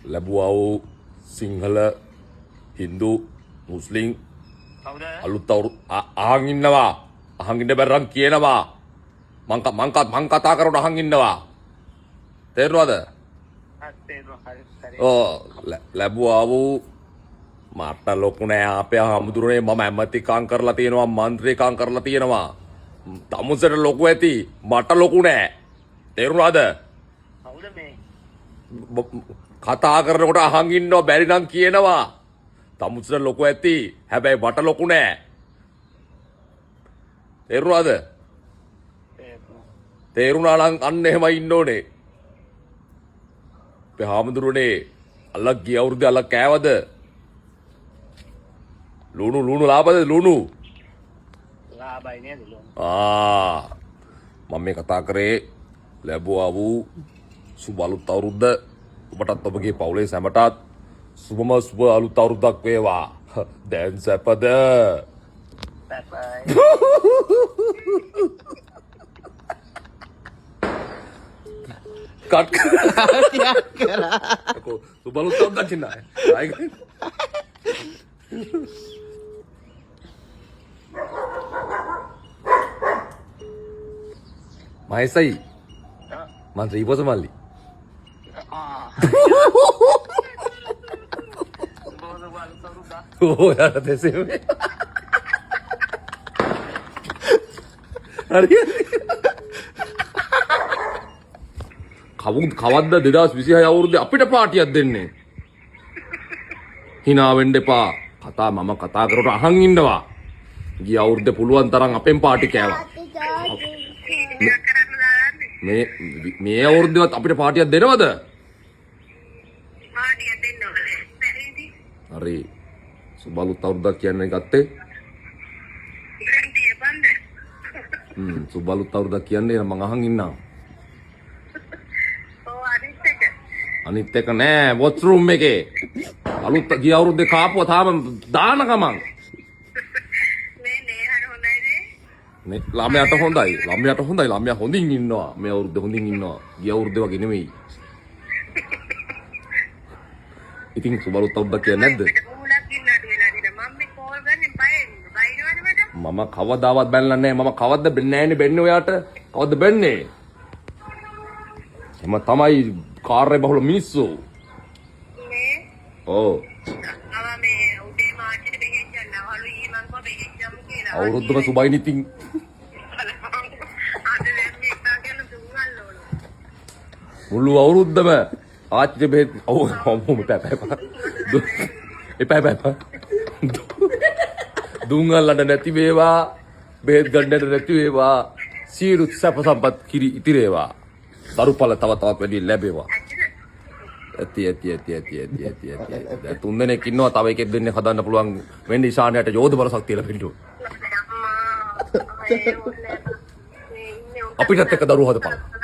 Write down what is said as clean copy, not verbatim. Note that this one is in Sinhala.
ලැබුවා වූ සිංහල හින්දු මුස්ලිම් අලුත් අවුරුදු අහන් ඉන්නවා. අහන් ඉන්න බැරනම් කියනවා. මං කතා කරන අහන් ඉන්නවා. තේරුණාද? ලැබුවා වූ මට ලොකු නෑ අපේ හමුදුරනේ මම ඇමතිකම් කරලා තියෙනවා මන්ත්‍රීකම් කරලා තියෙනවා. තමුසට ලොකු ඇති මට ලොකු නෑ. තේරුණාද? කතා කරනකොට අහන් ඉන්නවා බැරි නම් කියනවා. තමුසට ලොකු ඇති හැබැයි මට ලොකු නෑ. තේරුණාද? තේරුණා නම් අන්න එහෙම ඉන්න ඕනේ. අපේ හාමුදුරනේ අල්ලා ගිය අවුරුද්දේ අල්ලා කෑවද? ලුණු ලාභද ලුණු? ලාභයි නේද ලුණු? මම මේ කතා කරේ ලැබුවා වූ සුබ අලුත් අවුරුද්ද ඔබටත් ඔබගේ පවුලේ සැමටත් සුබම සුබ අලුත් අවුරුද්දක් වේවා. දැන් සැපද? සැපයි. කට් කරා. සුබ අලුත් අවුරුද්දක් ඉන්නයි. මහේසයි මන් ශ්‍රීපොස මල්ලි යාර දෙසේ හරි කවද්ද 2026 අවුරුද්දේ අපිට පාටියක් දෙන්නේ hina වෙන්න එපා මම කතා කරලා අහන් ඉන්නවා ගිය අවුරුද්දේ පුළුවන් තරම් අපෙන් පාටි කෑවා මේ අවුරුද්දේවත් අපිට පාටියක් දෙනවද? පාටියක් දෙන්න ඕනේ. හරි. සුබ අලුත් අවුරුද්දක් කියන්නේ ගත්තේ? ගන්තිය බන්ද. සුබ අලුත් අවුරුද්දක් කියන්නේ මං අහන් ඉන්නවා. ඔව් අනිත් එක නෑ වොට්රූම් එකේ. අලුත් ගිය අවුරුද්දේ කාපුවා තාම දාන ගමන්. මේ ළමයාට හොඳයි. ළමයා හොඳින් ඉන්නවා. මේ අවුරුද්ද හොඳින් ඉන්නවා. ගිය අවුරුද්ද වගේ නෙමෙයි. ඉතින් සුබ අලුත් අවුරුද්දක් කියන්නේ නැද්ද? මම කවදාවත් බැලලා නැහැ. මම කවද්ද බැන්නේ බැන්නේ ඔයාට? කවද්ද බැන්නේ? එම තමයි කාර්ය බහුල මිනිස්සු. මේ ඔව්. මේ උදේ මාර්කට් එකේ යනවලු ඊමන් කො බෙහෙච්චම් කියලා. අවුරුද්දම සුබයින් ඉතින්. මුළු අවුරුද්දම ආච්චි බෙහෙත් එපා දුංගල්ලට නැති වේවා බෙහෙත් ගන්නට නැති වේවා සියලු සැප සම්පත් කිරි ඉතිරේවා දරුපල තව තවත් වැඩි ලැබේවා ඇති තුන් දෙනෙක් ඉන්නවා තව එකෙක් දෙන්නේ හදන්න පුළුවන් වෙන්නේ ඉශානයට යෝධ බල ශක්තිය ලැබෙන්න අපිටත් එක්ක දරුවෝ හදපන්